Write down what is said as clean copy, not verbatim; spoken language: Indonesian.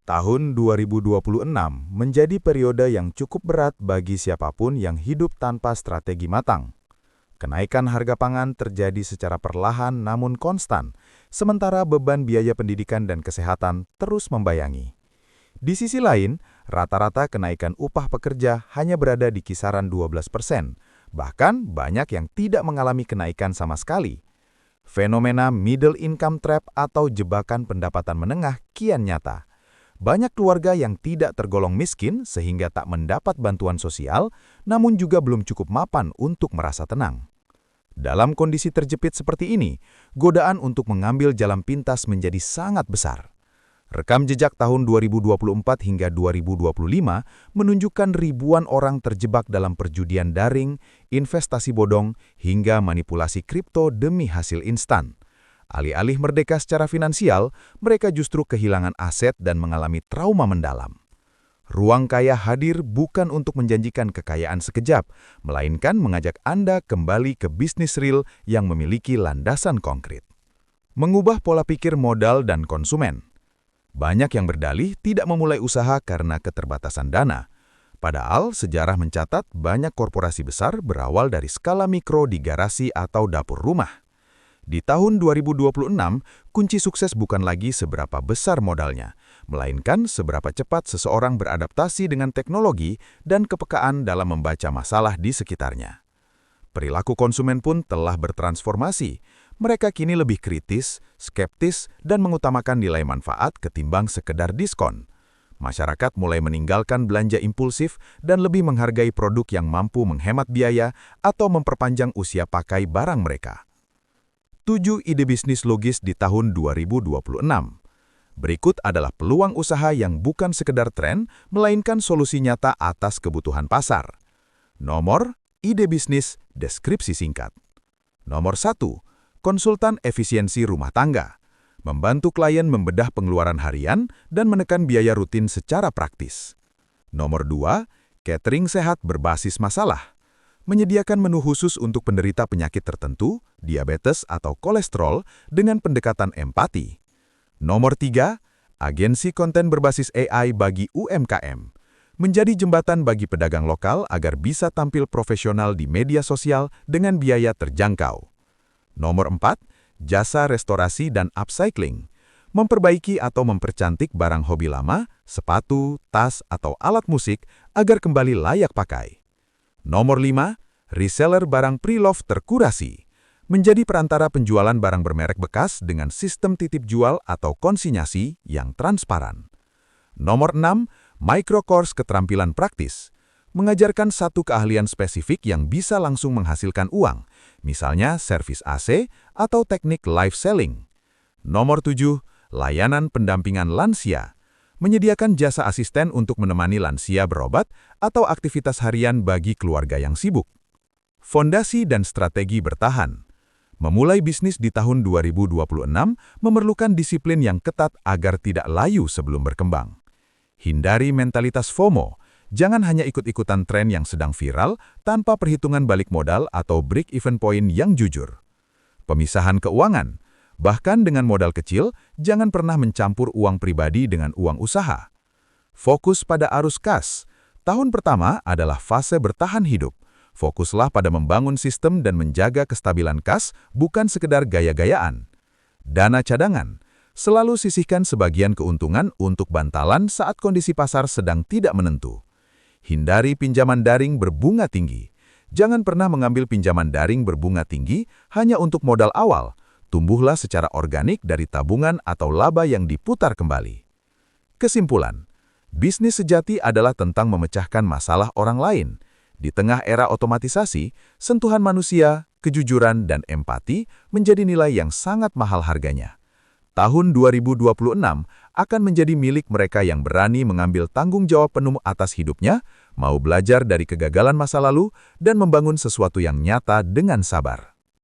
Tahun 2026 menjadi periode yang cukup berat bagi siapapun yang hidup tanpa strategi matang. Kenaikan harga pangan terjadi secara perlahan namun konstan, sementara beban biaya pendidikan dan kesehatan terus membayangi. Di sisi lain, rata-rata kenaikan upah pekerja hanya berada di kisaran 12%, bahkan banyak yang tidak mengalami kenaikan sama sekali. Fenomena middle income trap atau jebakan pendapatan menengah kian nyata. Banyak keluarga yang tidak tergolong miskin sehingga tak mendapat bantuan sosial, namun juga belum cukup mapan untuk merasa tenang. Dalam kondisi terjepit seperti ini, godaan untuk mengambil jalan pintas menjadi sangat besar. Rekam jejak tahun 2024 hingga 2025 menunjukkan ribuan orang terjebak dalam perjudian daring, investasi bodong, hingga manipulasi kripto demi hasil instan. Alih-alih merdeka secara finansial, mereka justru kehilangan aset dan mengalami trauma mendalam. Ruang Kaya hadir bukan untuk menjanjikan kekayaan sekejap, melainkan mengajak Anda kembali ke bisnis real yang memiliki landasan konkret. Mengubah pola pikir modal dan konsumen. Banyak yang berdalih tidak memulai usaha karena keterbatasan dana. Padahal sejarah mencatat banyak korporasi besar berawal dari skala mikro di garasi atau dapur rumah. Di tahun 2026, kunci sukses bukan lagi seberapa besar modalnya, melainkan seberapa cepat seseorang beradaptasi dengan teknologi dan kepekaan dalam membaca masalah di sekitarnya. Perilaku konsumen pun telah bertransformasi. Mereka kini lebih kritis, skeptis, dan mengutamakan nilai manfaat ketimbang sekedar diskon. Masyarakat mulai meninggalkan belanja impulsif dan lebih menghargai produk yang mampu menghemat biaya atau memperpanjang usia pakai barang mereka. 7 ide bisnis logis di tahun 2026. Berikut adalah peluang usaha yang bukan sekedar tren, melainkan solusi nyata atas kebutuhan pasar. Nomor, ide bisnis, deskripsi singkat. Nomor 1, konsultan efisiensi rumah tangga. Membantu klien membedah pengeluaran harian dan menekan biaya rutin secara praktis. Nomor 2, catering sehat berbasis masalah. Menyediakan menu khusus untuk penderita penyakit tertentu, diabetes atau kolesterol dengan pendekatan empati. Nomor 3, agensi konten berbasis AI bagi UMKM. Menjadi jembatan bagi pedagang lokal agar bisa tampil profesional di media sosial dengan biaya terjangkau. Nomor 4, jasa restorasi dan upcycling. Memperbaiki atau mempercantik barang hobi lama, sepatu, tas, atau alat musik agar kembali layak pakai. Nomor 5, reseller barang pre-love terkurasi. Menjadi perantara penjualan barang bermerek bekas dengan sistem titip jual atau konsinyasi yang transparan. Nomor 6, microcourse keterampilan praktis. Mengajarkan satu keahlian spesifik yang bisa langsung menghasilkan uang, misalnya servis AC atau teknik live selling. Nomor 7, layanan pendampingan lansia. Menyediakan jasa asisten untuk menemani lansia berobat atau aktivitas harian bagi keluarga yang sibuk. Fondasi dan strategi bertahan. Memulai bisnis di tahun 2026 memerlukan disiplin yang ketat agar tidak layu sebelum berkembang. Hindari mentalitas FOMO. Jangan hanya ikut-ikutan tren yang sedang viral tanpa perhitungan balik modal atau break-even point yang jujur. Pemisahan keuangan. Bahkan dengan modal kecil, jangan pernah mencampur uang pribadi dengan uang usaha. Fokus pada arus kas. Tahun pertama adalah fase bertahan hidup. Fokuslah pada membangun sistem dan menjaga kestabilan kas, bukan sekedar gaya-gayaan. Dana cadangan. Selalu sisihkan sebagian keuntungan untuk bantalan saat kondisi pasar sedang tidak menentu. Hindari pinjaman daring berbunga tinggi. Jangan pernah mengambil pinjaman daring berbunga tinggi hanya untuk modal awal. Tumbuhlah secara organik dari tabungan atau laba yang diputar kembali. Kesimpulan, bisnis sejati adalah tentang memecahkan masalah orang lain. Di tengah era otomatisasi, sentuhan manusia, kejujuran, dan empati menjadi nilai yang sangat mahal harganya. Tahun 2026 akan menjadi milik mereka yang berani mengambil tanggung jawab penuh atas hidupnya, mau belajar dari kegagalan masa lalu, dan membangun sesuatu yang nyata dengan sabar.